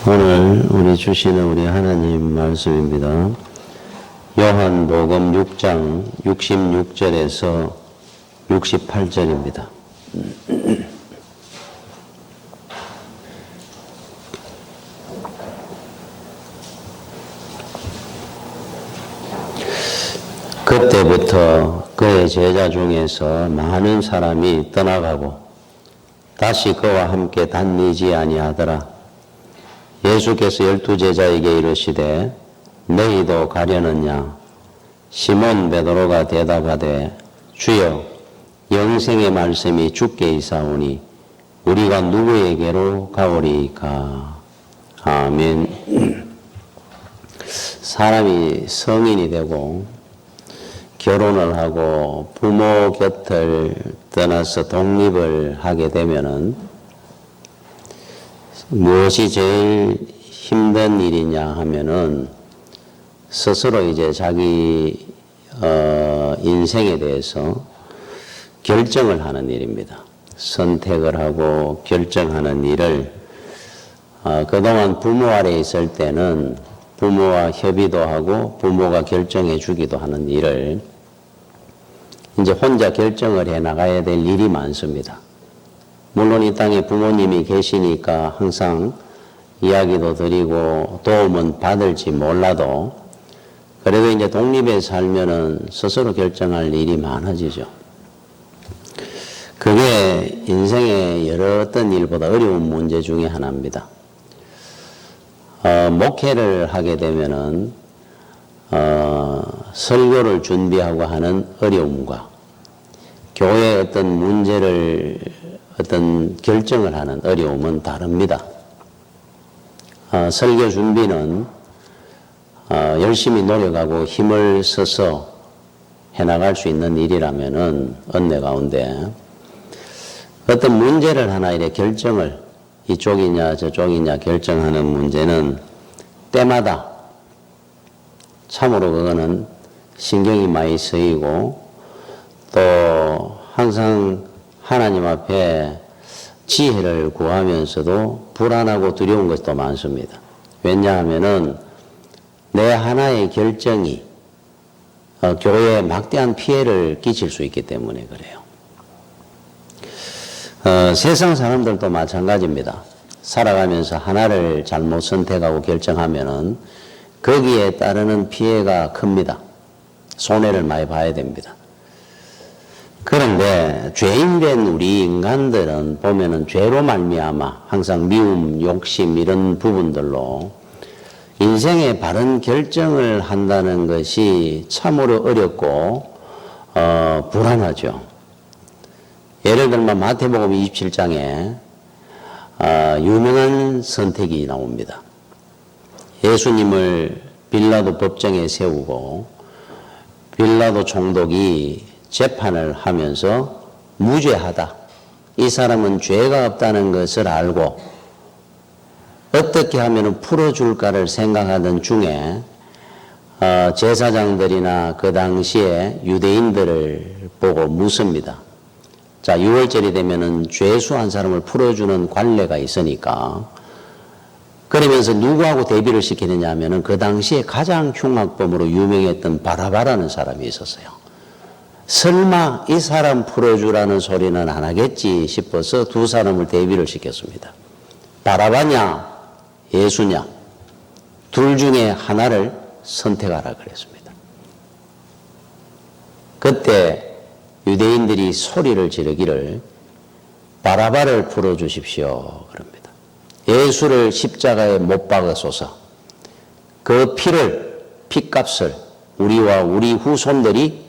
오늘 우리 주시는 우리 하나님 말씀입니다. 요한복음 6장 66절에서 68절입니다. 그때부터 그의 제자 중에서 많은 사람이 떠나가고 다시 그와 함께 다니지 아니하더라. 예수께서 12제자에게 이르시되 너희도 가려느냐? 시몬 베드로가 대답하되 주여 영생의 말씀이 주께 있사오니 우리가 누구에게로 가오리이까? 아멘. 사람이 성인이 되고 결혼을 하고 부모 곁을 떠나서 독립을 하게 되면은 무엇이 제일 힘든 일이냐 하면은 스스로 이제 자기 인생에 대해서 결정을 하는 일입니다. 선택을 하고 결정하는 일을 그동안 부모 아래에 있을 때는 부모와 협의도 하고 부모가 결정해 주기도 하는 일을 이제 혼자 결정을 해 나가야 될 일이 많습니다. 물론 이 땅에 부모님이 계시니까 항상 이야기도 드리고 도움은 받을지 몰라도 그래도 이제 독립에 살면은 스스로 결정할 일이 많아지죠. 그게 인생의 여러 어떤 일보다 어려운 문제 중에 하나입니다. 목회를 하게 되면은 설교를 준비하고 하는 어려움과 교회의 어떤 문제를 어떤 결정을 하는 어려움은 다릅니다. 설교 준비는 열심히 노력하고 힘을 써서 해나갈 수 있는 일이라면은 은혜 가운데 어떤 문제를 하나 이렇게 결정을 이쪽이냐 저쪽이냐 결정하는 문제는 때마다 참으로 그거는 신경이 많이 쓰이고 또 항상 하나님 앞에 지혜를 구하면서도 불안하고 두려운 것도 많습니다. 왜냐하면은 내 하나의 결정이 교회에 막대한 피해를 끼칠 수 있기 때문에 그래요. 세상 사람들도 마찬가지입니다. 살아가면서 하나를 잘못 선택하고 결정하면은 거기에 따르는 피해가 큽니다. 손해를 많이 봐야 됩니다. 그런데 죄인된 우리 인간들은 보면은 죄로 말미암아 항상 미움, 욕심 이런 부분들로 인생의 바른 결정을 한다는 것이 참으로 어렵고 불안하죠. 예를 들면 마태복음 27장에 유명한 선택이 나옵니다. 예수님을 빌라도 법정에 세우고 빌라도 총독이 재판을 하면서 무죄하다. 이 사람은 죄가 없다는 것을 알고 어떻게 하면 풀어줄까를 생각하던 중에 제사장들이나 그 당시에 유대인들을 보고 묻습니다. 자, 6월절이 되면은 죄수한 사람을 풀어주는 관례가 있으니까 그러면서 누구하고 대비를 시키느냐 하면은 그 당시에 가장 흉악범으로 유명했던 바라바라는 사람이 있었어요. 설마 이 사람 풀어주라는 소리는 안 하겠지 싶어서 두 사람을 대비를 시켰습니다. 바라바냐 예수냐 둘 중에 하나를 선택하라 그랬습니다. 그때 유대인들이 소리를 지르기를 바라바를 풀어주십시오 그럽니다. 예수를 십자가에 못 박으소서. 그 피값을 우리와 우리 후손들이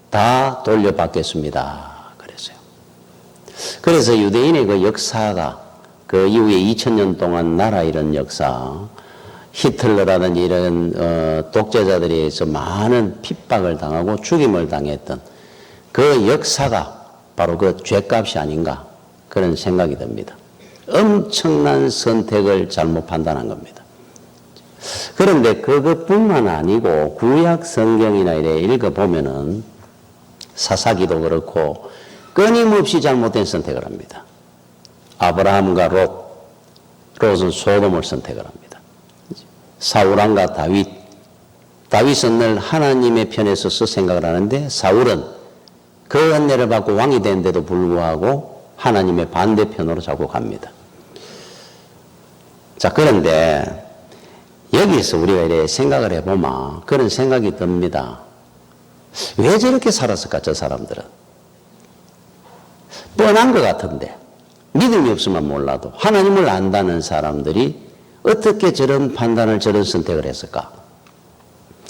다 돌려받겠습니다 그랬어요. 그래서 유대인의 그 역사가 그 이후에 2000년 동안 나라 이런 역사, 히틀러라든지 이런 독재자들에 의해서 많은 핍박을 당하고 죽임을 당했던 그 역사가 바로 그 죄값이 아닌가 그런 생각이 듭니다. 엄청난 선택을 잘못 판단한 겁니다. 그런데 그것뿐만 아니고 구약 성경이나 이래 읽어보면은 사사기도 그렇고 끊임없이 잘못된 선택을 합니다. 아브라함과 롯, 롯은 소돔을 선택을 합니다. 사울왕과 다윗은 늘 하나님의 편에 서서 생각을 하는데 사울은 그 은혜를 받고 왕이 되는데도 불구하고 하나님의 반대편으로 자꾸 갑니다. 자, 그런데 여기서 우리가 이렇게 생각을 해보면 그런 생각이 듭니다. 왜 저렇게 살았을까, 저 사람들은? 뻔한 것 같은데, 믿음이 없으면 몰라도 하나님을 안다는 사람들이 어떻게 저런 판단을, 저런 선택을 했을까?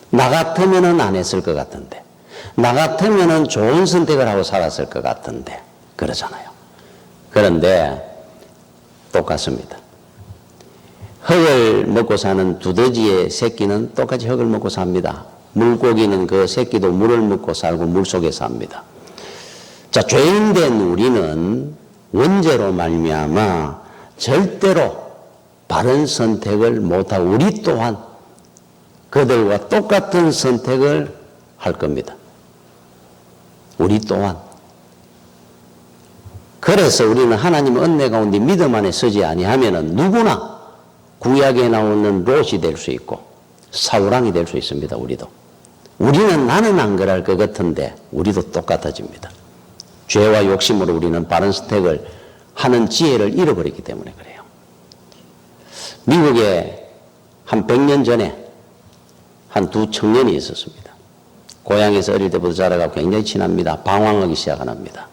나 같으면은 안 했을 것 같은데, 나 같으면은 좋은 선택을 하고 살았을 것 같은데, 그러잖아요. 그런데 똑같습니다. 흙을 먹고 사는 두더지의 새끼는 똑같이 흙을 먹고 삽니다. 물고기는 그 새끼도 물을 먹고 살고 물속에 삽니다. 자, 죄인된 우리는 원죄로 말미암아 절대로 바른 선택을 못하고 우리 또한 그들과 똑같은 선택을 할 겁니다. 우리 또한. 그래서 우리는 하나님의 은혜 가운데 믿음 안에 서지 아니하면은 누구나 구약에 나오는 롯이 될 수 있고 사울왕이 될 수 있습니다. 우리도. 우리는 나는 안 그럴 것 같은데 우리도 똑같아집니다. 죄와 욕심으로 우리는 바른 선택을 하는 지혜를 잃어버리기 때문에 그래요. 미국에 한 100년 전에 한 두 청년이 있었습니다. 고향에서 어릴 때부터 자라가고 굉장히 친합니다. 방황하기 시작합니다.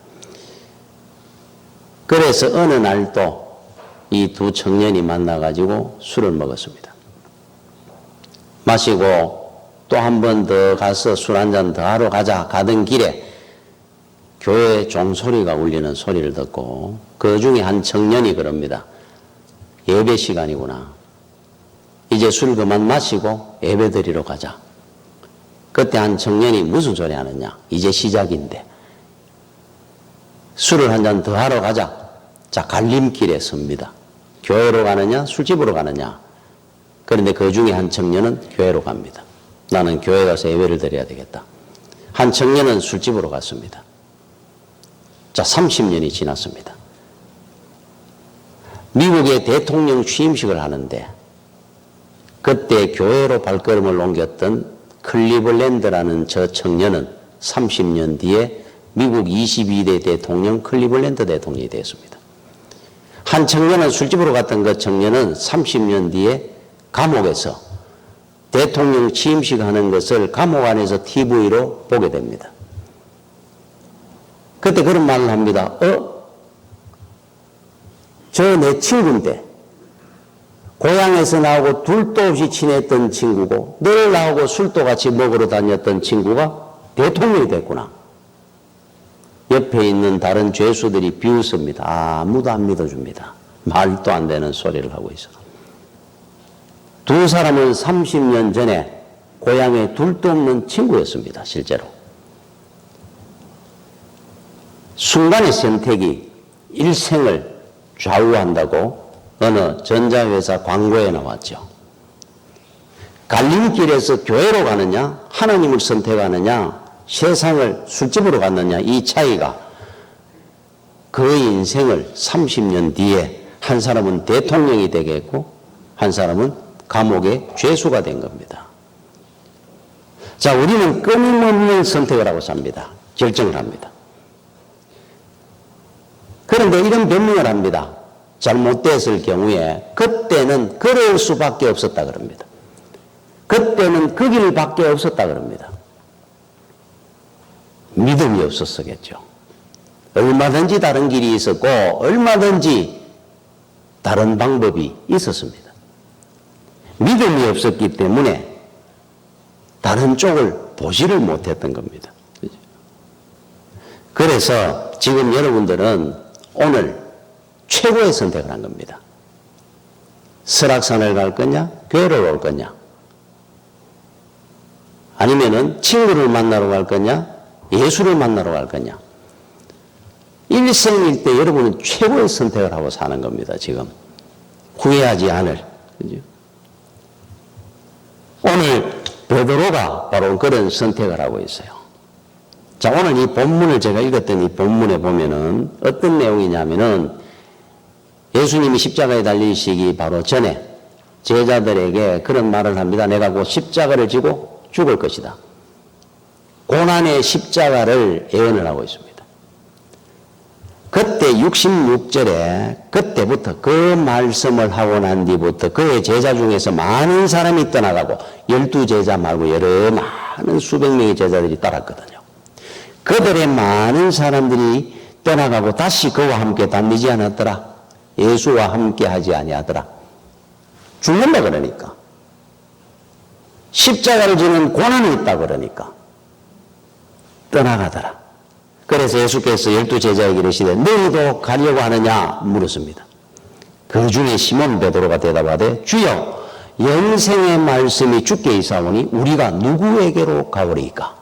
그래서 어느 날 또 이 두 청년이 만나가지고 술을 먹었습니다. 마시고 또 한 번 더 가서 술 한 잔 더 하러 가던 길에 교회 종소리가 울리는 소리를 듣고 그 중에 한 청년이 그럽니다. 예배 시간이구나. 이제 술 그만 마시고 예배 드리러 가자. 그때 한 청년이 무슨 소리 하느냐. 이제 시작인데. 술을 한 잔 더 하러 가자. 자, 갈림길에 섭니다. 교회로 가느냐 술집으로 가느냐. 그런데 그 중에 한 청년은 교회로 갑니다. 나는 교회 가서 예배를 드려야 되겠다. 한 청년은 술집으로 갔습니다. 자, 30년이 지났습니다. 미국의 대통령 취임식을 하는데 그때 교회로 발걸음을 옮겼던 클리블랜드라는 저 청년은 30년 뒤에 미국 22대 대통령 클리블랜드 대통령이 되었습니다. 한 청년은 술집으로 갔던 그 청년은 30년 뒤에 감옥에서 대통령 취임식 하는 것을 감옥 안에서 TV로 보게 됩니다. 그때 그런 말을 합니다. 저 내 친구인데 고향에서 나하고 둘도 없이 친했던 친구고 늘 나하고 술도 같이 먹으러 다녔던 친구가 대통령이 됐구나. 옆에 있는 다른 죄수들이 비웃습니다. 아무도 안 믿어줍니다. 말도 안 되는 소리를 하고 있어. 두 사람은 30년 전에 고향에 둘도 없는 친구였습니다. 실제로. 순간의 선택이 일생을 좌우한다고 어느 전자회사 광고에 나왔죠. 갈림길에서 교회로 가느냐, 하나님을 선택하느냐, 세상을 술집으로 갔느냐, 이 차이가 그 인생을 30년 뒤에 한 사람은 대통령이 되겠고 한 사람은 감옥의 죄수가 된 겁니다. 자, 우리는 끊임없는 선택을 하고 삽니다. 결정을 합니다. 그런데 이런 변명을 합니다. 잘못됐을 경우에 그때는 그럴 수밖에 없었다 그럽니다. 그때는 그 길밖에 없었다 그럽니다. 믿음이 없었겠죠. 얼마든지 다른 길이 있었고 얼마든지 다른 방법이 있었습니다. 믿음이 없었기 때문에 다른 쪽을 보지를 못했던 겁니다. 그래서 지금 여러분들은 오늘 최고의 선택을 한 겁니다. 설악산을 갈 거냐, 교회로 올 거냐, 아니면은 친구를 만나러 갈 거냐, 예수를 만나러 갈 거냐. 일생일 때 여러분은 최고의 선택을 하고 사는 겁니다. 지금 후회하지 않을. 그죠? 오늘 베드로가 바로 그런 선택을 하고 있어요. 자, 오늘 이 본문을 제가 읽었던 이 본문에 보면은 어떤 내용이냐면은 예수님이 십자가에 달리시기 바로 전에 제자들에게 그런 말을 합니다. 내가 곧 십자가를 지고 죽을 것이다. 고난의 십자가를 예언을 하고 있습니다. 그때 66절에 그때부터 그 말씀을 하고 난 뒤부터 그의 제자 중에서 많은 사람이 떠나가고 12제자 말고 여러 많은 수백 명의 제자들이 따랐거든요. 그들의 많은 사람들이 떠나가고 다시 그와 함께 다니지 않았더라. 예수와 함께 하지 아니하더라. 죽는다 그러니까. 십자가를 지는 고난이 있다 그러니까. 떠나가더라. 그래서 예수께서 12제자에게 이르시되 너희도 가려고 하느냐 물었습니다. 그 중에 시몬 베드로가 대답하되 주여 영생의 말씀이 주께 있사오니 우리가 누구에게로 가오리이까?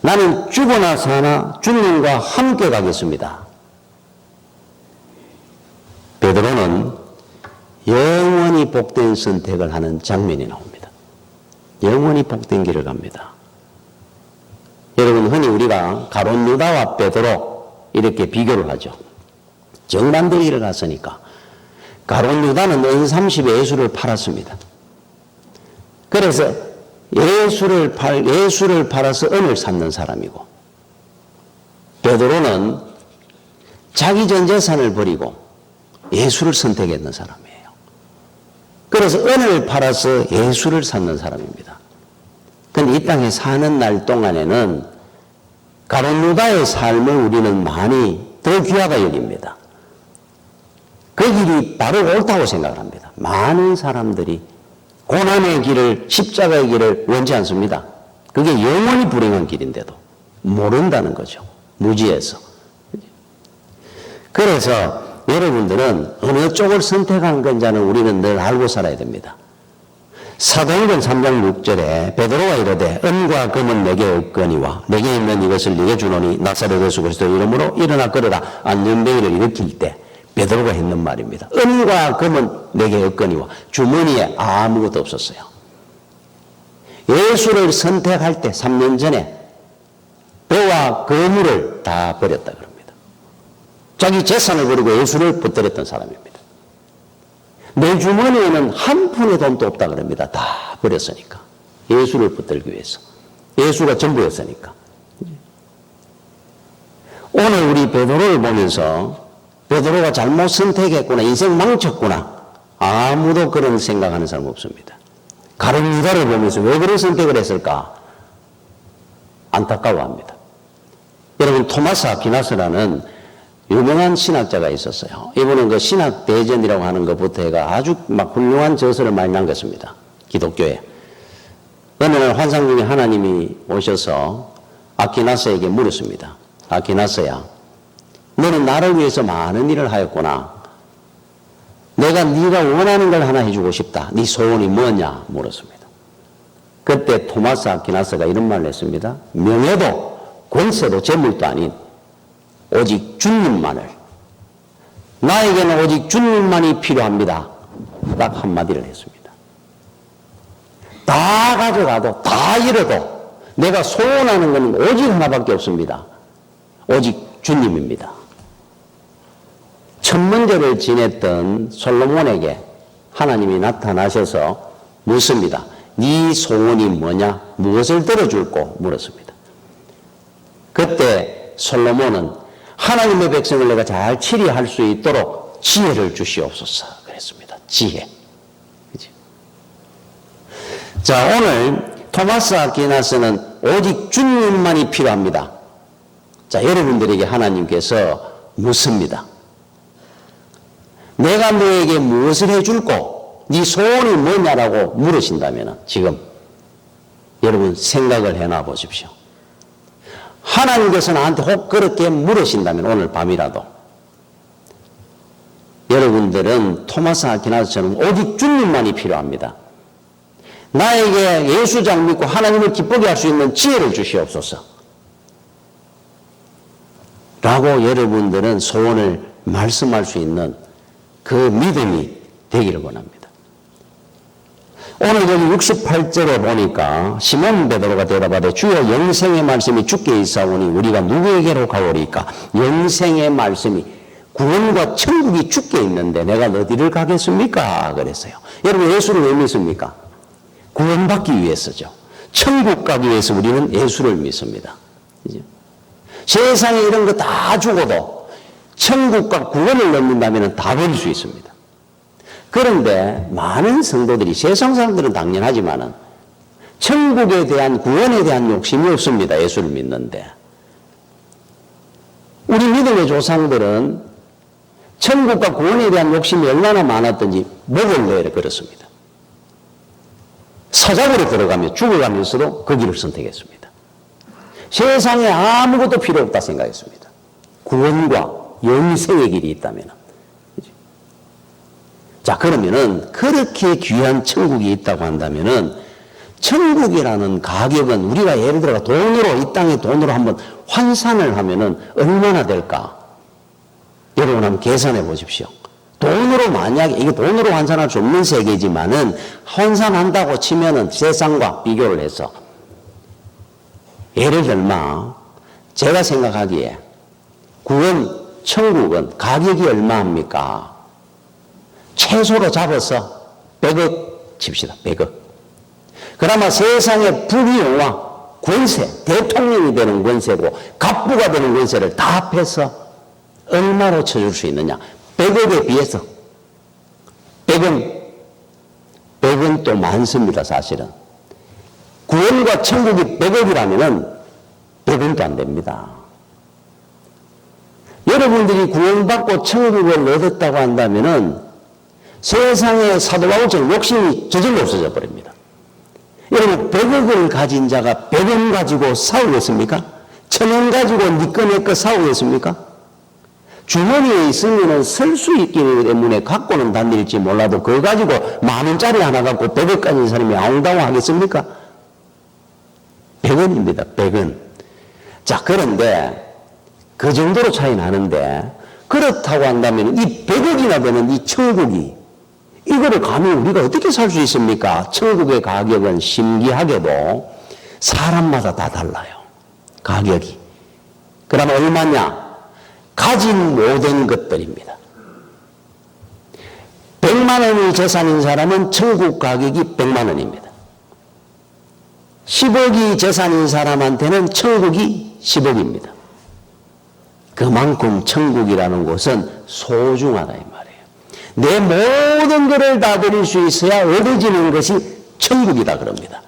나는 죽으나 사나 주님과 함께 가겠습니다. 베드로는 영원히 복된 선택을 하는 장면이 나옵니다. 영원히 복된 길을 갑니다. 여러분, 흔히 우리가 가룟 유다와 베드로 이렇게 비교를 하죠. 정반대 길을 갔으니까. 가룟 유다는 은 30에 예수를 팔았습니다. 그래서 예수를 팔아서 은을 삼는 사람이고, 베드로는 자기 전 재산을 버리고 예수를 선택했는 사람이에요. 그래서 은을 팔아서 예수를 삼는 사람입니다. 근데 이 땅에 사는 날 동안에는 가룟 유다의 삶을 우리는 많이 더 귀하게 여깁니다. 그 길이 바로 옳다고 생각을 합니다. 많은 사람들이 고난의 길을, 십자가의 길을 원치 않습니다. 그게 영원히 불행한 길인데도 모른다는 거죠. 무지해서. 그래서 여러분들은 어느 쪽을 선택한 건지는 우리는 늘 알고 살아야 됩니다. 사도행전 3장 6절에 베드로가 이르되 은과 금은 내게 없거니와 내게 있는 이것을 네게 주노니 나사렛 예수 그리스도 이름으로 일어나 걸어라. 안전뱅이를 일으킬 때 베드로가 했는 말입니다. 은과 금은 내게 없거니와 주머니에 아무것도 없었어요. 예수를 선택할 때 3년 전에 배와 거물을 다 버렸다 그럽니다. 자기 재산을 버리고 예수를 붙들었던 사람입니다. 내 주머니에는 한 푼의 돈도 없다 그럽니다. 다 버렸으니까. 예수를 붙들기 위해서. 예수가 전부였으니까. 오늘 우리 베드로를 보면서 베드로가 잘못 선택했구나, 인생 망쳤구나, 아무도 그런 생각하는 사람 없습니다. 가룟 유다를 보면서 왜 그런 선택을 했을까? 안타까워합니다. 여러분, 토마스 아퀴나스라는 유명한 신학자가 있었어요. 이분은 그 신학 대전이라고 하는 것부터 해가 아주 막 훌륭한 저서를 많이 남겼습니다. 기독교에. 어느 날 환상 중에 하나님이 오셔서 아퀴나스에게 물었습니다. 아퀴나스야, 너는 나를 위해서 많은 일을 하였구나. 내가 네가 원하는 걸 하나 해주고 싶다. 네 소원이 뭐냐? 물었습니다. 그때 토마스 아퀴나스가 이런 말을 했습니다. 명예도 권세도 재물도 아닌 오직 주님만을, 나에게는 오직 주님만이 필요합니다. 딱 한마디를 했습니다. 다 가져가도 다 잃어도 내가 소원하는 것은 오직 하나밖에 없습니다. 오직 주님입니다. 천문제를 지냈던 솔로몬에게 하나님이 나타나셔서 묻습니다. 네 소원이 뭐냐? 무엇을 들어줄꼬? 물었습니다. 그때 솔로몬은 하나님의 백성을 내가 잘 치리할 수 있도록 지혜를 주시옵소서 그랬습니다. 지혜. 그치? 자, 오늘 토마스 아퀴나스는 오직 주님만이 필요합니다. 자, 여러분들에게 하나님께서 묻습니다. 내가 너에게 무엇을 해줄꼬? 네 소원이 뭐냐라고 물으신다면 지금 여러분 생각을 해놔 보십시오. 하나님께서 나한테 혹 그렇게 물으신다면 오늘 밤이라도 여러분들은 토마스 아퀴나스처럼 오직 주님만이 필요합니다. 나에게 예수장 믿고 하나님을 기쁘게 할 수 있는 지혜를 주시옵소서 라고 여러분들은 소원을 말씀할 수 있는 그 믿음이 되기를 원합니다. 오늘 여기 68절에 보니까 시몬 베드로가 대답하되 주여 영생의 말씀이 주께 있사오니 우리가 누구에게로 가오리까? 영생의 말씀이 구원과 천국이 주께 있는데 내가 어디를 가겠습니까? 그랬어요. 여러분, 예수를 왜 믿습니까? 구원받기 위해서죠. 천국 가기 위해서 우리는 예수를 믿습니다. 그죠? 세상에 이런 거 다 죽어도 천국과 구원을 넘는다면 다 버릴 수 있습니다. 그런데 많은 성도들이, 세상 사람들은 당연하지만은 천국에 대한, 구원에 대한 욕심이 없습니다. 예수를 믿는데. 우리 믿음의 조상들은 천국과 구원에 대한 욕심이 얼마나 많았던지 목을 내려 그렇습니다. 사자굴에 들어가며 죽어가면서도 그 길을 선택했습니다. 세상에 아무것도 필요 없다 생각했습니다. 구원과 영생의 길이 있다면. 자, 그러면은 그렇게 귀한 천국이 있다고 한다면은 천국이라는 가격은 우리가 예를 들어 돈으로, 이 땅의 돈으로 한번 환산을 하면은 얼마나 될까? 여러분 한번 계산해 보십시오. 돈으로 만약에, 이게 돈으로 환산할 수 없는 세계지만은 환산한다고 치면은 세상과 비교를 해서 예를 들면 제가 생각하기에 구원, 천국은 가격이 얼마입니까? 최소로 잡아서 100억 칩시다. 100억. 그나마 세상의 부귀영화, 권세, 대통령이 되는 권세고 갑부가 되는 권세를 다 합해서 얼마로 쳐줄 수 있느냐? 100억에 비해서 100은 또 많습니다. 사실은 구원과 천국이 100억이라면 100원도 안 됩니다. 여러분들이 구원받고 천국을 얻었다고 한다면은 세상의 사도 바울처럼 욕심이 저절로 없어져 버립니다. 여러분, 100억을 가진 자가 100원 가지고 싸우겠습니까? 1000원 가지고 니꺼 내꺼 싸우겠습니까? 주머니에 있으면 쓸 수 있기 때문에 갖고는 다닐지 몰라도 그거 가지고 10,000원짜리 하나 갖고 100억 가진 사람이 아웅다웅 하겠습니까? 100원입니다. 100원. 자, 그런데 그 정도로 차이 나는데 그렇다고 한다면 이 100억이나 되는 이 천국이, 이거를 감히 우리가 어떻게 살 수 있습니까? 천국의 가격은 신기하게도 사람마다 다 달라요. 가격이. 그러면 얼마냐? 가진 모든 것들입니다. 100만 원이 재산인 사람은 천국 가격이 100만 원입니다. 10억이 재산인 사람한테는 천국이 10억입니다. 그만큼 천국이라는 곳은 소중하다 이 말이에요. 내 모든 것을 다 드릴 수 있어야 얻어지는 것이 천국이다 그럽니다.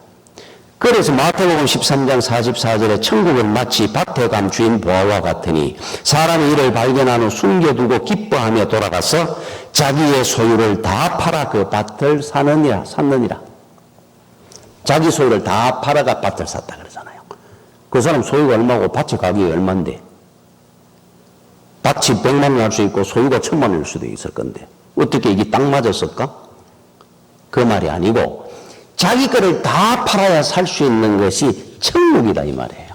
그래서 마태복음 13장 44절에 천국은 마치 밭에 간 주인 보아와 같으니 사람이 이를 발견한 후 숨겨두고 기뻐하며 돌아가서 자기의 소유를 다 팔아 그 밭을 샀느니라. 자기 소유를 다 팔아가 밭을 샀다 그러잖아요. 그 사람 소유가 얼마고 밭의 가격이 얼마인데, 밭이 100만 원 할 수 있고 소유가 1000만 원일 수도 있을 건데 어떻게 이게 딱 맞았을까? 그 말이 아니고 자기 거를 다 팔아야 살 수 있는 것이 천국이다 이 말이에요.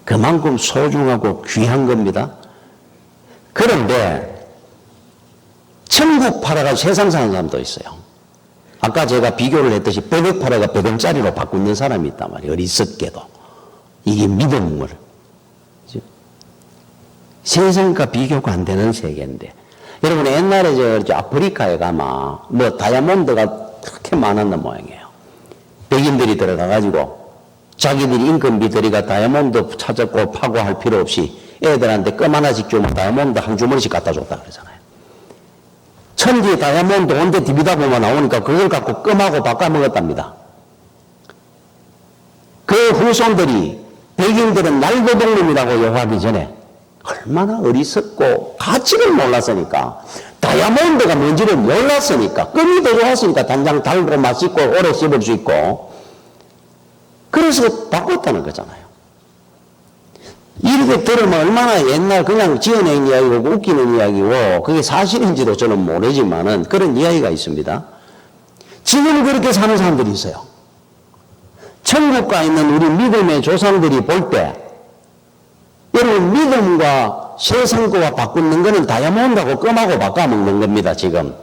그만큼 소중하고 귀한 겁니다. 그런데 천국 팔아가 세상 사는 사람도 있어요. 아까 제가 비교를 했듯이 100억 팔아가 100원짜리로 바꾸는 사람이 있단 말이에요. 어리석게도. 이게 믿음을. 세상과 비교가 안 되는 세계인데. 여러분, 옛날에 저 아프리카에 가면 뭐 다이아몬드가 그렇게 많았는 모양이에요. 백인들이 들어가가지고 자기들이 임금비 들이가 다이아몬드 찾았고 파고 할 필요 없이 애들한테 껌 하나씩 주면 다이아몬드 한 주머니씩 갖다 줬다 그러잖아요. 천지에 다이아몬드 온데 디비다 보면 나오니까 그걸 갖고 껌하고 바꿔 먹었답니다. 그 후손들이 백인들은 날고동놈이라고 욕하기 전에 얼마나 어리석고 가치를 몰랐으니까, 다이아몬드가 뭔지를 몰랐으니까, 껌이 더 좋았으니까 당장 달고 맛있고 오래 씹을 수 있고, 그래서 바꿨다는 거잖아요. 이렇게 들으면 얼마나 옛날 그냥 지어낸 이야기고 웃기는 이야기고 그게 사실인지도 저는 모르지만은 그런 이야기가 있습니다. 지금 그렇게 사는 사람들이 있어요. 천국가 있는 우리 믿음의 조상들이 볼 때, 여러분, 믿음과 세상 거와 바꾸는 거는 다이아몬드하고 껌하고 바꿔먹는 겁니다, 지금.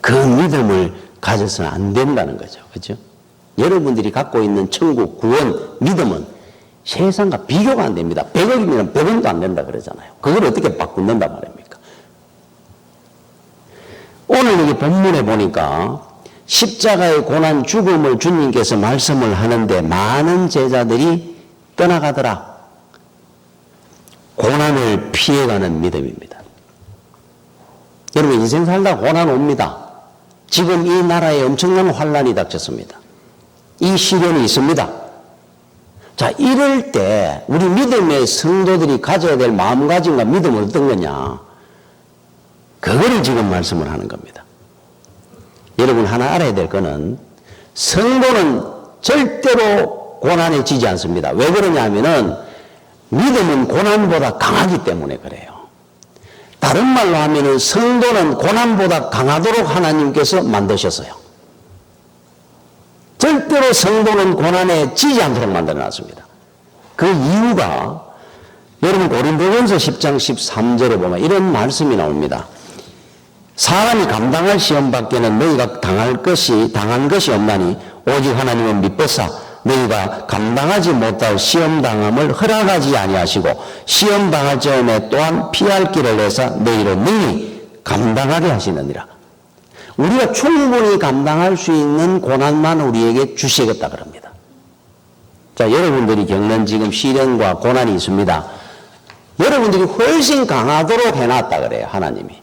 그 믿음을 가져서는 안 된다는 거죠. 그렇죠? 여러분들이 갖고 있는 천국, 구원, 믿음은 세상과 비교가 안 됩니다. 100억이면 100원도 안 된다 그러잖아요. 그걸 어떻게 바꾼단 말입니까? 오늘 여기 본문에 보니까 십자가의 고난 죽음을 주님께서 말씀을 하는데 많은 제자들이 떠나가더라. 고난을 피해가는 믿음입니다. 여러분, 인생 살다 고난 옵니다. 지금 이 나라에 엄청난 환란이 닥쳤습니다. 이 시련이 있습니다. 자, 이럴 때 우리 믿음의 성도들이 가져야 될 마음가짐과 믿음은 어떤 거냐? 그거를 지금 말씀을 하는 겁니다. 여러분, 하나 알아야 될 거는 성도는 절대로 고난에 지지 않습니다. 왜 그러냐 하면은 믿음은 고난보다 강하기 때문에 그래요. 다른 말로 하면은 성도는 고난보다 강하도록 하나님께서 만드셨어요. 절대로 성도는 고난에 지지 않도록 만들어놨습니다. 그 이유가 여러분 고린도전서 10장 13절에 보면 이런 말씀이 나옵니다. 사람이 감당할 시험 밖에는 너희가 당한 것이 없나니 오직 하나님은 미쁘사 너희가 감당하지 못할 시험 당함을 허락하지 아니하시고 시험 당할 점에 또한 피할 길을 내사 너희를 능히 감당하게 하시느니라. 우리가 충분히 감당할 수 있는 고난만 우리에게 주시겠다 그럽니다. 자, 여러분들이 겪는 지금 시련과 고난이 있습니다. 여러분들이 훨씬 강하도록 해놨다 그래요, 하나님이.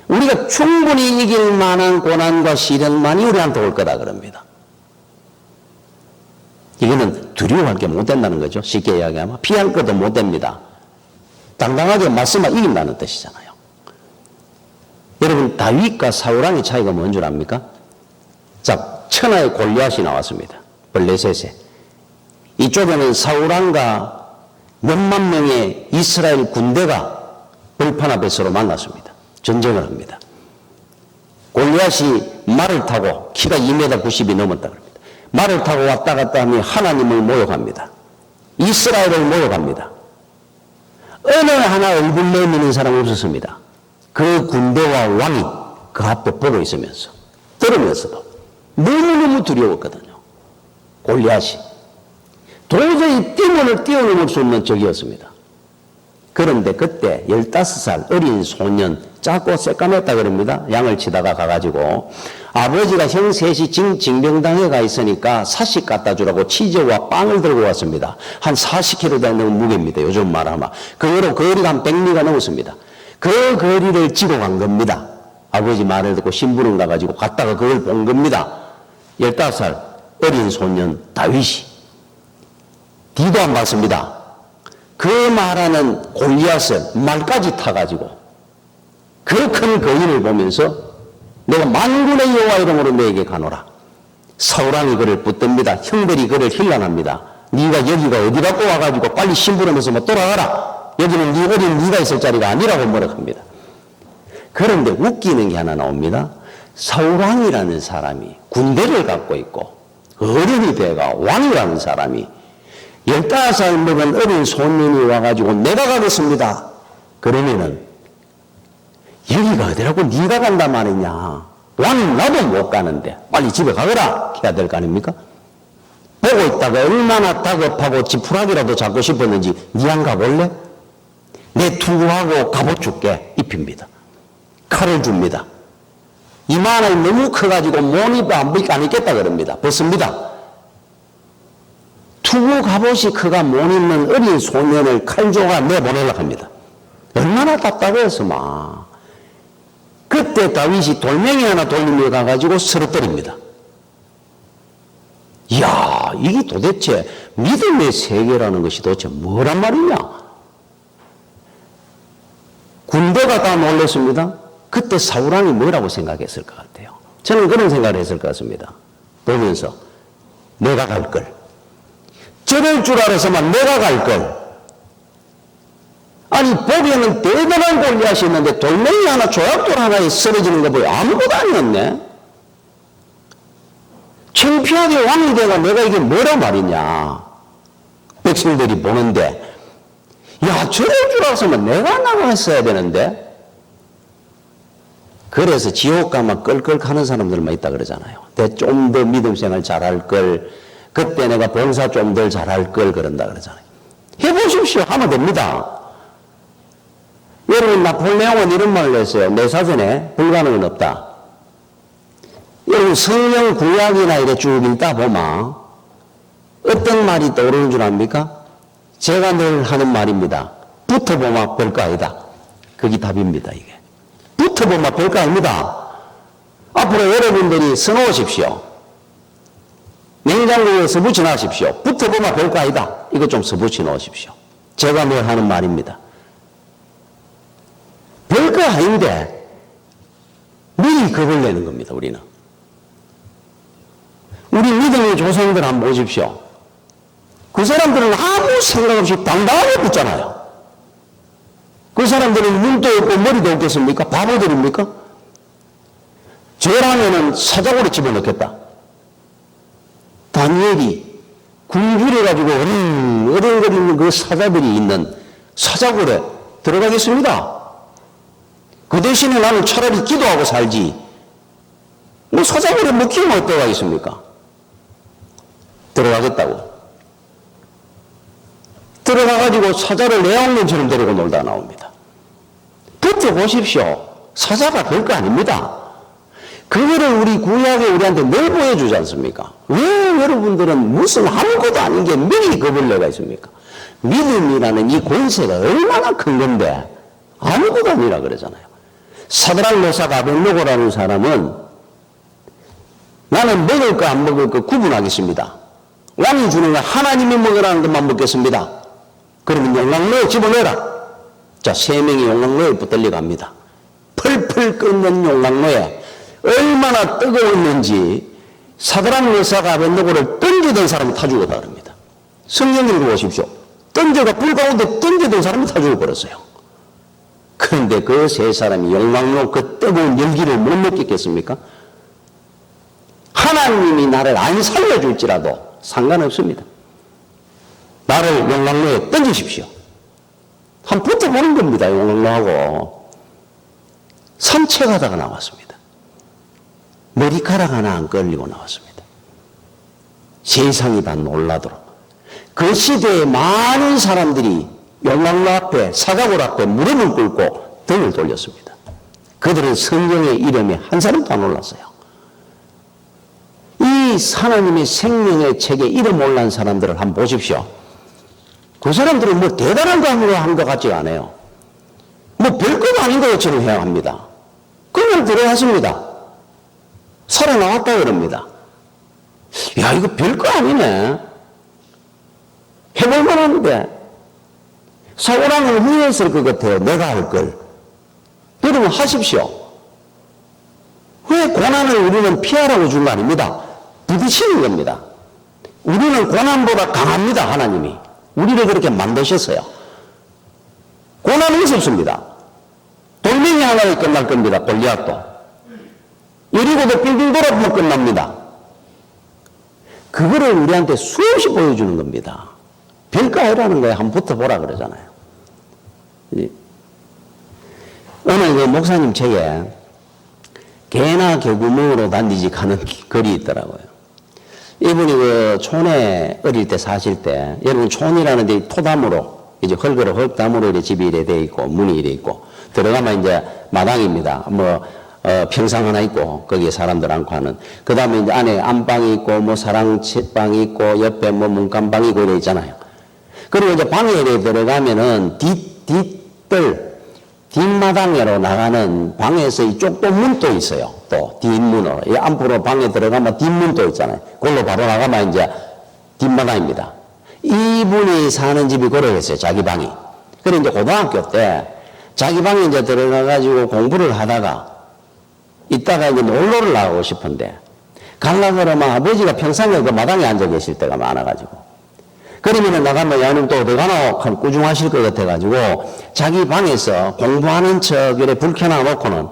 우리가 충분히 이길 만한 고난과 시련만이 우리한테 올 거다 그럽니다. 이거는 두려워할 게 못 된다는 거죠. 쉽게 이야기하면 피할 것도 못 됩니다. 당당하게 맞서만 이긴다는 뜻이잖아요. 여러분, 다윗과 사울왕의 차이가 뭔 줄 압니까? 자, 천하의 골리앗이 나왔습니다. 블레셋에. 이쪽에는 사울왕과 몇만 명의 이스라엘 군대가 벌판 앞에 서로 만났습니다. 전쟁을 합니다. 골리앗이 말을 타고 키가 2m 90이 넘었다 그럽니다. 말을 타고 왔다 갔다 하며 하나님을 모욕합니다. 이스라엘을 모욕합니다. 어느 하나 얼굴 내미는 사람 없었습니다. 그 군대와 왕이 그 앞에 보고 있으면서 들으면서도 너무너무 두려웠거든요. 골리앗이 도저히 띠문을 뛰어넘을 수 없는 적이었습니다. 그런데 그때 15살 어린 소년, 작고 새까맸다 그럽니다. 양을 치다가 가가지고 아버지가 형 셋이 징병당에 가 있으니까 사식 갖다 주라고 치즈와 빵을 들고 왔습니다. 한 40kg 되는 무게입니다. 요즘 말하면. 그거로 거리가 한 100리가 넘었습니다. 그 거리를 지고 간 겁니다. 아버지 말을 듣고 심부름 가가지고 갔다가 그걸 본 겁니다. 15살 어린 소년 다윗이. 뒤도 안 봤습니다. 그 말하는 골리앗은 말까지 타가지고 그 큰 거인을 보면서 내가 만군의 여호와 이름으로 너에게 가노라. 사울왕이 그를 붙듭니다. 형들이 그를 힐난합니다. 네가 여기가 어디 갖고 와가지고 빨리 심부름해서 뭐 돌아가라. 여기는 네 어린 네가 있을 자리가 아니라고 뭐라 합니다. 그런데 웃기는 게 하나 나옵니다. 사울왕이라는 사람이 군대를 갖고 있고 어른이 돼가 왕이라는 사람이 15살 먹은 어린 소년이 와가지고 내가 가겠습니다. 그러면은 여기가 어디라고 네가 간단 말이냐. 왕 나도 못 가는데 빨리 집에 가거라 해야 될 거 아닙니까? 보고 있다가 얼마나 다급하고 지푸라기라도 잡고 싶었는지 네 안 가볼래? 내 투구하고 갑옷 줄게. 입힙니다. 칼을 줍니다. 이만이 너무 커가지고 몸이 안 입겠다 그럽니다. 벗습니다. 투구 갑옷이 커가 못 입는 어린 소년을 칼조가 내보내려고 합니다. 얼마나 답답해서 막. 그때 다윗이 돌멩이 하나 돌리며 가가지고 쓰러뜨립니다. 이야, 이게 도대체 믿음의 세계라는 것이 도대체 뭐란 말이냐? 군대가 다 놀랐습니다. 그때 사울왕이 뭐라고 생각했을 것 같아요? 저는 그런 생각을 했을 것 같습니다. 보면서 내가 갈 걸. 저럴 줄 알았으면 내가 갈 걸. 아니 보기에는 대단한 골리앗이 있는데 돌멩이 하나 조약돌 하나에 쓰러지는 거 보여 아무것도 아니었네. 창피하게 왕이 돼가 내가 이게 뭐란 말이냐. 백성들이 보는데 야 저럴 줄 알았으면 내가 나갔어야 되는데. 그래서 지옥 가면 껄껄 가는 사람들만 있다 그러잖아요. 좀 더 믿음 생활 잘할 걸, 그때 내가 봉사 좀 덜 잘할 걸 그런다 그러잖아요. 해보십시오. 하면 됩니다. 여러분, 나폴레옹은 이런 말을 했어요. 내 사전에 불가능은 없다. 여러분, 성경 구약이나 이래 쭉 읽다 보면 어떤 말이 떠오르는 줄 압니까? 제가 늘 하는 말입니다. 붙어보면 별거 아니다. 그게 답입니다, 이게. 붙어보면 별거 아닙니다. 앞으로 여러분들이 써놓으십시오. 냉장고에 써붙여 놔십시오. 붙어보면 별거 아니다. 이거 좀 써붙여 놓으십시오. 제가 늘 하는 말입니다. 별거 아닌데 미리 겁을 내는 겁니다, 우리는. 우리 믿음의 조상들 한번 보십시오. 그 사람들은 아무 생각 없이 당당하게 붙잖아요. 그 사람들은 눈도 없고 머리도 없겠습니까? 바보들입니까? 죄라면은 사자고리 집어넣겠다. 다니엘이 굶주려가지고 어른거리는 그 사자들이 있는 사자굴에 들어가겠습니다. 그 대신에 나는 차라리 기도하고 살지. 뭐 사자굴에 먹히면 어떡하겠습니까? 들어가겠다고. 들어가가지고 사자를 내왕년처럼 데리고 놀다 나옵니다. 붙어보십시오. 사자가 별거 아닙니다. 그거를 우리 구약에 우리한테 늘 보여주지 않습니까? 왜 여러분들은 무슨 아무것도 아닌 게 미리 겁을 내가 있습니까? 믿음이라는 이 권세가 얼마나 큰 건데 아무것도 아니라 그러잖아요. 사드락 메삭 아벳느고라는 사람은 나는 먹을 거 안 먹을 거 구분하겠습니다. 왕이 주는 거 하나님이 먹으라는 것만 먹겠습니다. 그러면 용광로에 집어넣어라. 자, 3명이 용광로에 붙들려 갑니다. 펄펄 끓는 용광로에 얼마나 뜨거웠는지 사드락 메삭 아벳느고를 던지던 사람이 타 죽었다 그럽니다. 성경 읽어보십시오. 던져가 불 가운데 던지던 사람이 타 죽어버렸어요. 그런데 그 3사람이 용광로 그 뜨거운 열기를 못 느꼈겠습니까? 하나님이 나를 안 살려줄지라도 상관없습니다. 나를 용광로에 던지십시오. 한번 붙어보는 겁니다. 용광로하고. 산책하다가 나왔습니다. 머리카락 하나 안 걸리고 나왔습니다. 세상이 다 놀라도록. 그 시대에 많은 사람들이 용광로 앞에, 사자굴 앞에 무릎을 꿇고 등을 돌렸습니다. 그들은 성경의 이름에 한 사람도 안 올랐어요. 이 하나님의 생명의 책에 이름 올란 사람들을 한번 보십시오. 그 사람들은 뭐 대단한 거 한 것 같지가 않아요. 뭐 별것 아닌 것처럼 해야 합니다. 그냥 들어왔습니다. 살아나왔다 그럽니다. 야, 이거 별거 아니네. 해볼 만한데. 사고랑은 후회했을 것 같아요. 내가 할 걸. 여러분 하십시오. 왜 고난을 우리는 피하라고 준 거 아닙니다. 부딪히는 겁니다. 우리는 고난보다 강합니다. 하나님이. 우리를 그렇게 만드셨어요. 고난은 있었습니다. 돌멩이 하나에 끝날 겁니다. 골리앗도. 여리고도 빙빙 돌아보면 끝납니다. 그거를 우리한테 수없이 보여주는 겁니다. 별거 아니라는 거에 한번 붙어보라 그러잖아요. 오늘 그 목사님 책에 개나 개구멍으로 단디지 가는 글이 있더라고요. 이분이 그 촌에 어릴 때 사실 때, 여러분 촌이라는 데 토담으로, 이제 흙으로 흙담으로 이래 집이 이래 돼 있고, 문이 이래 있고, 들어가면 이제 마당입니다. 평상 하나 있고, 거기에 사람들 앉고 하는. 그 다음에 이제 안에 안방이 있고, 사랑방이 있고, 옆에 문간방이 있고 이래 있잖아요. 그리고 이제 방에 들어가면은 뒷마당으로 나가는 방에서 이쪽 또 문도 있어요. 또 뒷문으로. 이 앞으로 방에 들어가면 뒷문도 있잖아요. 그걸로 바로 나가면 이제 뒷마당입니다. 이분이 사는 집이 그러겠어요. 자기 방이. 그래 이제 고등학교 때 자기 방에 이제 들어가가지고 공부를 하다가 이따가 이제 놀러를 나가고 싶은데 가려고 그러면 아버지가 평상에 그 마당에 앉아 계실 때가 많아가지고 그러면은 나가면 야님 또 어디 가나 꾸중하실 것 같아가지고 자기 방에서 공부하는 척 이래 불 켜놔 놓고는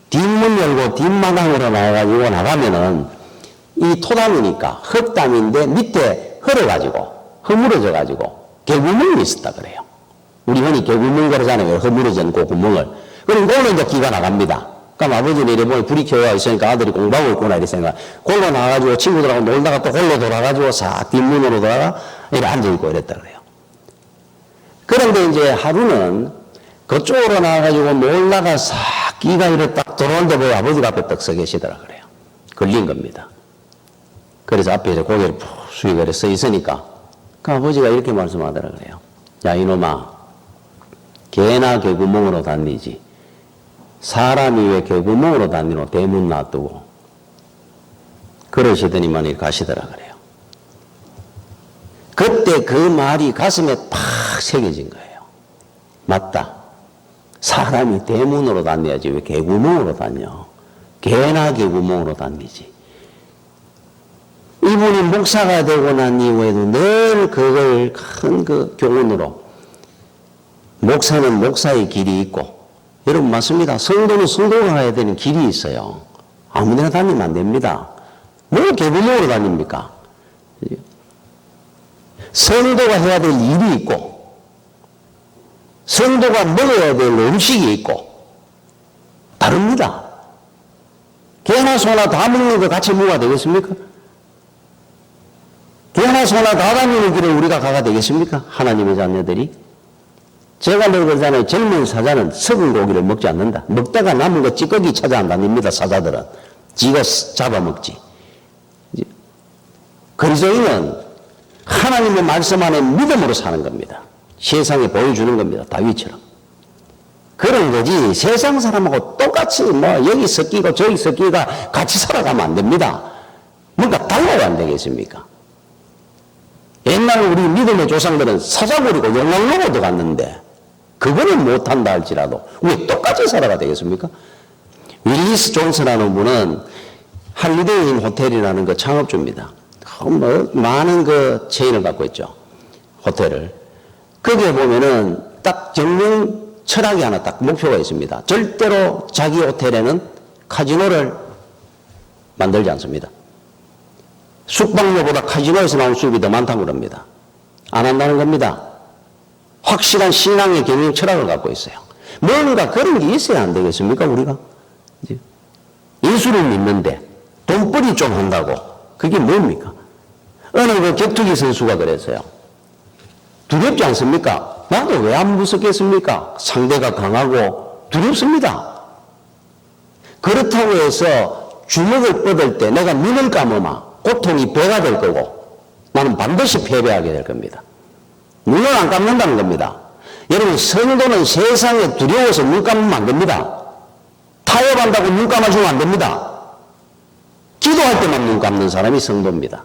뒷문 열고 뒷마당으로 나가가지고 나가면은 이 토담이니까 흙담인데 밑에 허물어져가지고 개구멍이 있었다 그래요. 우리 흔히 개구멍 그러잖아요. 허물어진 그 구멍을. 그럼 그거는 이제 기가 나갑니다. 그럼 아버지는 이래 보니 불이 켜가 있으니까 아들이 공부하고 있구나 이렇게 생각. 골로 나가가지고 친구들하고 놀다가 또 홀로 돌아가지고 싹 뒷문으로 돌아가 이렇게 앉아있고 이랬다 그래요. 그런데 이제 하루는 그쪽으로 나가가지고 놀다가 싹 끼가 이렇게 딱 들어오는데 보여 아버지가 앞에 떡 서 계시더라 그래요. 걸린 겁니다. 그래서 앞에 이제 고개를 푹 숙이고 이렇게 서 있으니까 그 아버지가 이렇게 말씀하더라 그래요. 야 이놈아, 개나 개구멍으로 다니지 사람이 왜 개구멍으로 다니노? 대문 놔두고. 그러시더니만 이렇게 가시더라 그래요. 그때 그 말이 가슴에 팍 새겨진 거예요. 맞다. 사람이 대문으로 다녀야지 왜 개구멍으로 다녀? 개나 개구멍으로 다니지. 이분이 목사가 되고 난 이후에도 늘 그걸 큰 그 교훈으로 목사는 목사의 길이 있고, 여러분 맞습니다. 성도는 성도가 가야 되는 길이 있어요. 아무데나 다니면 안 됩니다. 뭐 개구멍으로 다닙니까? 성도가 해야 될 일이 있고, 성도가 먹어야 될 음식이 있고, 다릅니다. 개나 소나 다 먹는 거 같이 먹어야 되겠습니까? 개나 소나 다 다니는 길을 우리가 가야 되겠습니까? 하나님의 자녀들이. 제가 늘 그러잖아요. 젊은 사자는 썩은 고기를 먹지 않는다. 먹다가 남은 거 찌꺼기 찾아 안 다닙니다. 사자들은. 지가 잡아먹지. 그리스도인은 하나님의 말씀 안에 믿음으로 사는 겁니다. 세상에 보여주는 겁니다. 다윗처럼. 그런 거지 세상 사람하고 똑같이 뭐 여기 섞이고 저기 섞이가 같이 살아가면 안 됩니다. 뭔가 달라야 안 되겠습니까? 옛날 우리 믿음의 조상들은 사자버리고 영광로고도 갔는데 그거는 못한다 할지라도 왜 똑같이 살아가 되겠습니까? 윌리스 존스라는 분은 할리데이 호텔이라는 그 창업주입니다. 많은 그 체인을 갖고 있죠. 호텔을. 거기에 보면은 딱 정령 철학이 하나 딱 목표가 있습니다. 절대로 자기 호텔에는 카지노를 만들지 않습니다. 숙박료보다 카지노에서 나온 수입이 더 많다고 그럽니다. 안 한다는 겁니다. 확실한 신앙의 경영 철학을 갖고 있어요. 뭔가 그런 게 있어야 안 되겠습니까, 우리가? 예수를 믿는데 돈벌이 좀 한다고. 그게 뭡니까? 어느 그 격투기 선수가 그랬어요. 두렵지 않습니까? 나도 왜 안 무섭겠습니까? 상대가 강하고 두렵습니다. 그렇다고 해서 주먹을 뻗을 때 내가 눈을 감으면 고통이 배가 될 거고 나는 반드시 패배하게 될 겁니다. 눈을 안 감는다는 겁니다. 여러분 성도는 세상에 두려워서 눈 감으면 안 됩니다. 타협한다고 눈 감아주면 안 됩니다. 기도할 때만 눈 감는 사람이 성도입니다.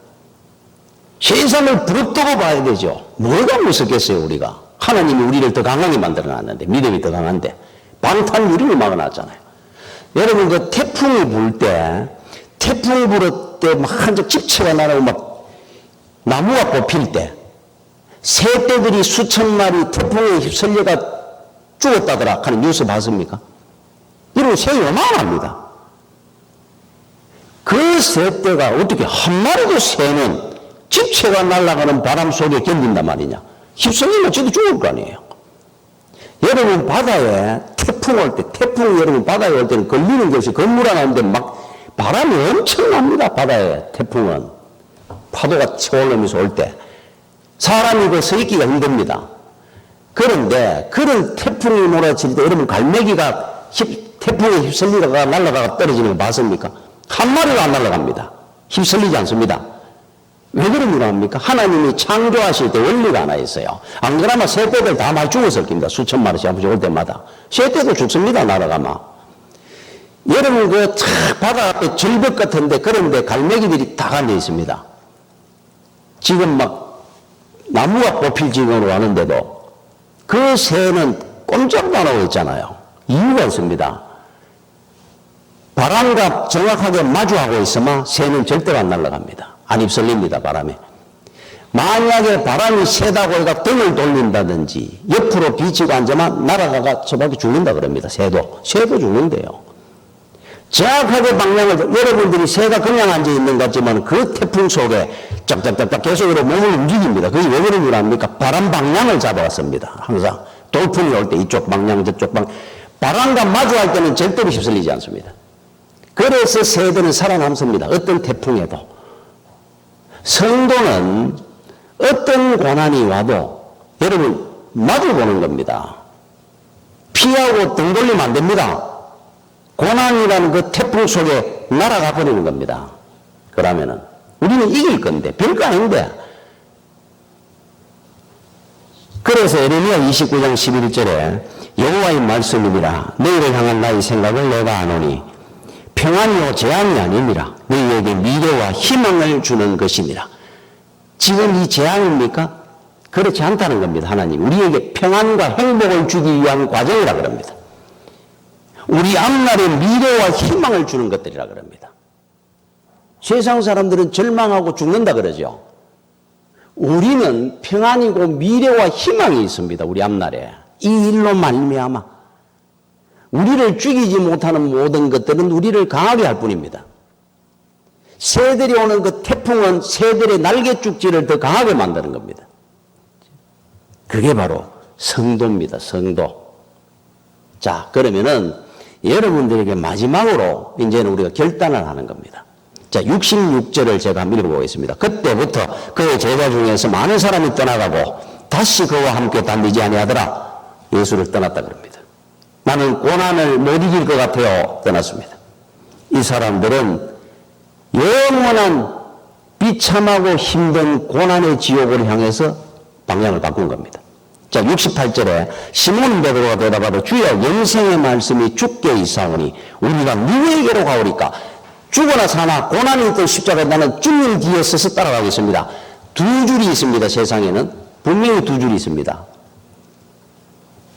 세상을 부릅뜨고 봐야 되죠. 뭐가 무섭겠어요 우리가. 하나님이 우리를 더 강하게 만들어놨는데 믿음이 더 강한데 방탄 유리를 막아놨잖아요. 여러분 그 태풍이 불 때 태풍 불을 때 막 한적 집채가 날아오고 막 나무가 뽑힐 때 새떼들이 수천 마리 태풍에 휩쓸려가 죽었다더라 하는 뉴스 봤습니까? 여러분 새가 요만합니다. 그 새떼가 어떻게 한 마리도 새는 집채가 날아가는 바람 속에 견딘단 말이냐. 휩쓸리면 저도 죽을 거 아니에요. 여러분 바다에 태풍 올 때, 태풍 여러분 바다에 올 때는 걸리는 것이 건물 하나 오는데 막 바람이 엄청납니다. 바다에 태풍은. 파도가 쳐올르면서 올 때. 사람이 그 서 있기가 힘듭니다. 그런데 그런 태풍이 몰아칠 때 여러분 갈매기가 태풍에 휩쓸리다가 날아가가 떨어지는 거 봤습니까? 한 마리도 안 날아갑니다. 휩쓸리지 않습니다. 왜 그런 일을 합니까? 하나님이 창조하실 때 원리가 하나 있어요. 안 그러면 새떼들 다 많이 죽었을 겁니다. 수천 마리씩 한 번씩 올 때마다. 새떼도 죽습니다. 날아가면. 여러분 그 바다 앞에 절벽 같은데 그런데 갈매기들이 다 앉아 있습니다. 지금 막 나무가 뽑힐 지경으로 가는데도 그 새는 꼼짝도 안 하고 있잖아요. 이유가 있습니다. 바람과 정확하게 마주하고 있으면 새는 절대로 안 날아갑니다. 안 휩쓸립니다. 바람에. 만약에 바람이 세다고 해가 등을 돌린다든지 옆으로 비치고 앉으면 날아가가 저밖에 죽는다 그럽니다. 새도 죽는데요. 정확하게 방향을 여러분들이 새가 그냥 앉아있는 것 같지만 그 태풍 속에 짝짝짝짝 계속으로 몸을 움직입니다. 그게 왜 그런 줄 압니까? 바람 방향을 잡아왔습니다. 항상 돌풍이 올 때 이쪽 방향 저쪽 방향 바람과 마주할 때는 절대로 휩쓸리지 않습니다. 그래서 세대는 살아남습니다. 어떤 태풍에도. 성도는 어떤 고난이 와도 여러분 마주보는 겁니다. 피하고 등 돌리면 안 됩니다. 고난이라는 그 태풍 속에 날아가 버리는 겁니다. 그러면은 우리는 이길 건데 별거 아닌데. 그래서 에레미야 29장 11절에 여호와의 말씀이니라 너희를 향한 나의 생각을 내가 아노니 평안이요 재앙이 아니니라 너희에게 미래와 희망을 주는 것이니라. 지금 이 재앙입니까? 그렇지 않다는 겁니다. 하나님 우리에게 평안과 행복을 주기 위한 과정이라 그럽니다. 우리 앞날에 미래와 희망을 주는 것들이라 그럽니다. 세상 사람들은 절망하고 죽는다 그러죠. 우리는 평안이고 미래와 희망이 있습니다. 우리 앞날에. 이 일로 말미암아 우리를 죽이지 못하는 모든 것들은 우리를 강하게 할 뿐입니다. 새들이 오는 그 태풍은 새들의 날개죽지를 더 강하게 만드는 겁니다. 그게 바로 성도입니다. 성도. 자, 그러면은 여러분들에게 마지막으로 이제는 우리가 결단을 하는 겁니다. 자, 66절을 제가 한번 읽어보겠습니다. 그때부터 그의 제자 중에서 많은 사람이 떠나가고 다시 그와 함께 다니지 아니하더라. 예수를 떠났다 그럽니다. 나는 고난을 못 이길 것 같아요. 떠났습니다. 이 사람들은 영원한 비참하고 힘든 고난의 지옥을 향해서 방향을 바꾼 겁니다. 자, 68절에 시몬 베드로가 대답하되 주여 영생의 말씀이 주께 있사오니 우리가 누구에게로 가오리까? 죽거나 사나 고난이 있던 십자가에 나는 주님 뒤에 서서 따라가겠습니다. 두 줄이 있습니다. 세상에는 분명히 두 줄이 있습니다.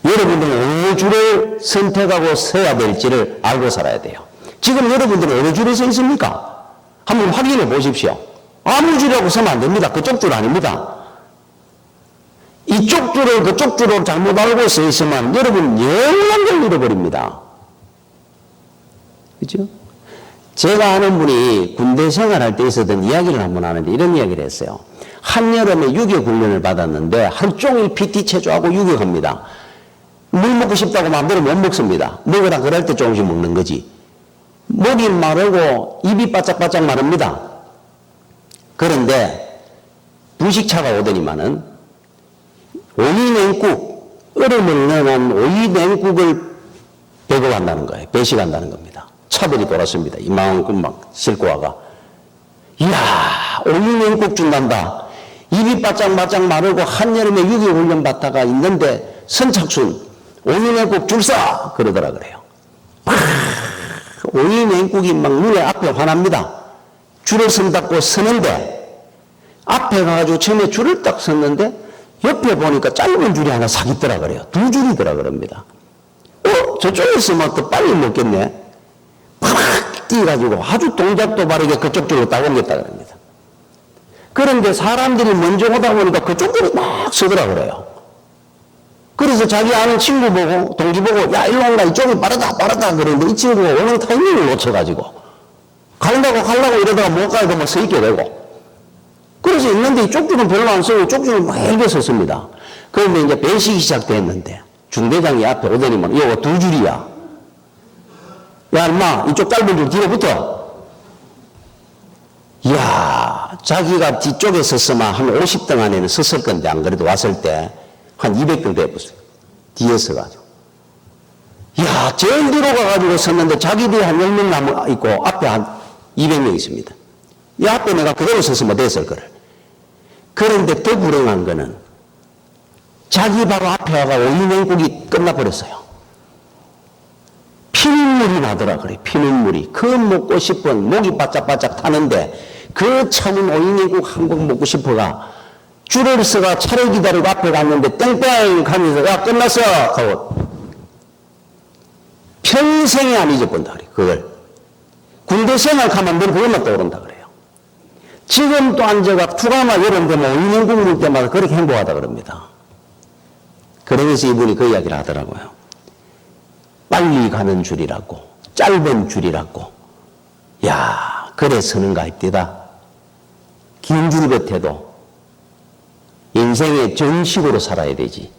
여러분들은 어느 줄을 선택하고 서야 될지를 알고 살아야 돼요. 지금 여러분들은 어느 줄에 서 있습니까? 한번 확인해 보십시오. 아무 줄이라고 서면 안 됩니다. 그쪽 줄 아닙니다. 이쪽 줄을 그쪽 줄로 잘못 알고 서 있으면 여러분 영원한 걸 잃어버립니다. 그렇죠? 제가 아는 분이 군대 생활할 때 있었던 이야기를 한번 하는데 이런 이야기를 했어요. 한여름에 유격 훈련을 받았는데 하루 종일 PT 체조하고 유격합니다. 물 먹고 싶다고 마음대로 못 먹습니다. 먹으라 그럴 때 조금씩 먹는 거지. 목이 마르고 입이 바짝바짝 마릅니다. 그런데 부식차가 오더니만은 오이냉국, 얼음을 넣어놓은 오이냉국을 배급한다는 거예요. 배식한다는 겁니다. 차들이 돌았습니다. 이만큼 막 싣고 와가. 이야, 오이냉국 준단다. 입이 바짝바짝 마르고 한여름에 유기훈련 받다가 있는데 선착순 오이냉국 줄사 그러더라 그래요. 오이냉국이 막 눈에 앞에 환합니다. 줄을 선다고 서는데 앞에 가가지고 처음에 줄을 딱 섰는데 옆에 보니까 짧은 줄이 하나 싹 있더라 그래요. 두 줄이더라 그럽니다. 저쪽에 있으면 더 빨리 먹겠네. 팍 뛰어가지고 아주 동작도 바르게 그쪽 줄로 딱 옮겼다 그럽니다. 그런데 사람들이 먼저 오다 보니까 그쪽 줄을 막 서더라 그래요. 그래서 자기 아는 친구 보고 동기 보고 야 일로 온다 이쪽이 빠르다 그러는데 이 친구가 오는 타이밍을 놓쳐가지고 가려고 이러다가 못 가고 막 서 있게 되고 그래서 있는데 이쪽 줄은 별로 안 서고 이쪽 줄은 막 일개 섰습니다. 그런데 이제 배식이 시작됐는데 중대장이 앞에 오더니만 이거 두 줄이야. 야 인마 이쪽 짧은 줄 뒤로 붙어. 이야 자기가 뒤쪽에 섰으면 한 50등 안에는 섰을 건데 안 그래도 왔을 때 한 200등 돼버렸어요. 뒤에 서가지고. 이야 제일 뒤로 가가지고 섰는데 자기 뒤에 한 10명 남아 있고 앞에 한 200명 있습니다. 이 앞에 내가 그대로 섰으면 됐을 거를. 그런데 더 불행한 거는 자기 바로 앞에 와가 오이냉국이 끝나버렸어요. 피눈물이 나더라 그래. 피눈물이. 그 먹고 싶은 목이 바짝바짝 타는데 그 참은 오이냉국 한 곡 먹고 싶어가 줄을 서가 차를 기다리고 앞에 갔는데 땡땡 하면서 야 끝났어 하고 평생에 안 잊어본다 그래. 그걸. 군대 생활하면 늘 그것만 떠오른다 그래요. 지금 또 앉아가 투가마 이런 데만 오이냉국 먹을 때마다 그렇게 행복하다 그럽니다. 그러면서 이분이 그 이야기를 하더라고요. 빨리 가는 줄이라고 짧은 줄이라고 야 그래 서는가 했디다. 긴 줄 같아도 인생의 정식으로 살아야 되지.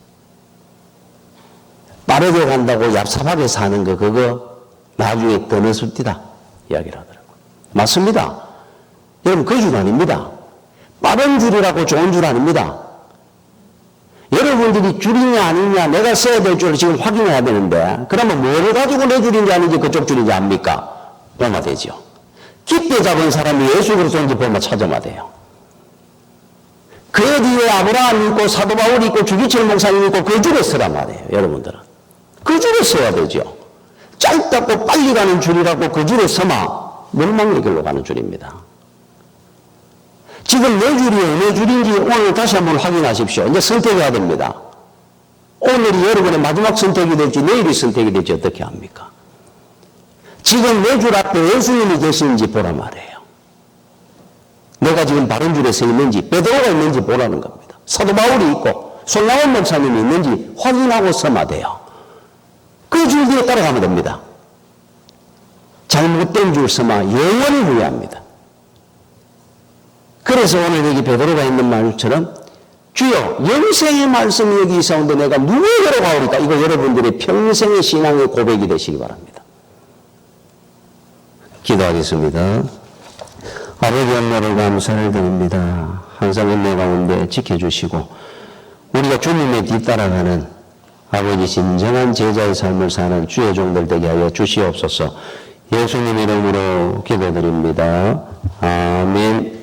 빠르게 간다고 얍삽하게 사는 거 그거 나중에 더 늦습니다. 이야기를 하더라고요. 맞습니다. 여러분 그 줄 아닙니다. 빠른 줄이라고 좋은 줄 아닙니다. 여러분들이 줄이냐 아니냐 내가 써야 될 줄을 지금 확인해야 되는데 그러면 뭐를 가지고 내 줄인지 아닌지 그쪽 줄인지 압니까? 보면 되죠. 깊게 잡은 사람이 예수 그리스도인지 보면 찾아봐야 돼요. 그 뒤에 아브라함이 있고 사도 바울이 있고 주기철 목사님이 있고 그 줄에 서란 말이에요. 여러분들은. 그 줄에 서야 되죠. 짧다고 빨리 가는 줄이라고 그 줄에 서마 멸망의 길로 가는 줄입니다. 지금 내 줄이 어느 줄인지 오늘 다시 한번 확인하십시오. 이제 선택해야 됩니다. 오늘이 여러분의 마지막 선택이 될지 내일이 선택이 될지 어떻게 합니까? 지금 내 줄 앞에 예수님이 계시는지 보란 말이에요. 내가 지금 바른 줄에 서 있는지 베드로가 있는지 보라는 겁니다. 사도 바울이 있고 손나원 목사님이 있는지 확인하고 서면 돼요. 그 줄 뒤에 따라가면 됩니다. 잘못된 줄 서면 영원히 후회합니다. 그래서 오늘 여기 베드로가 있는 말처럼 주여 영생의 말씀이 여기 있사온데 내가 누구에게로 가오리까? 이거 여러분들의 평생의 신앙의 고백이 되시기 바랍니다. 기도하겠습니다. 아버지 엄마를 감사를 드립니다. 항상 은혜 가운데 지켜주시고 우리가 주님의 뒤따라가는 아버지 진정한 제자의 삶을 사는 주의 종들 되게 하여 주시옵소서. 예수님 이름으로 기도드립니다. 아멘.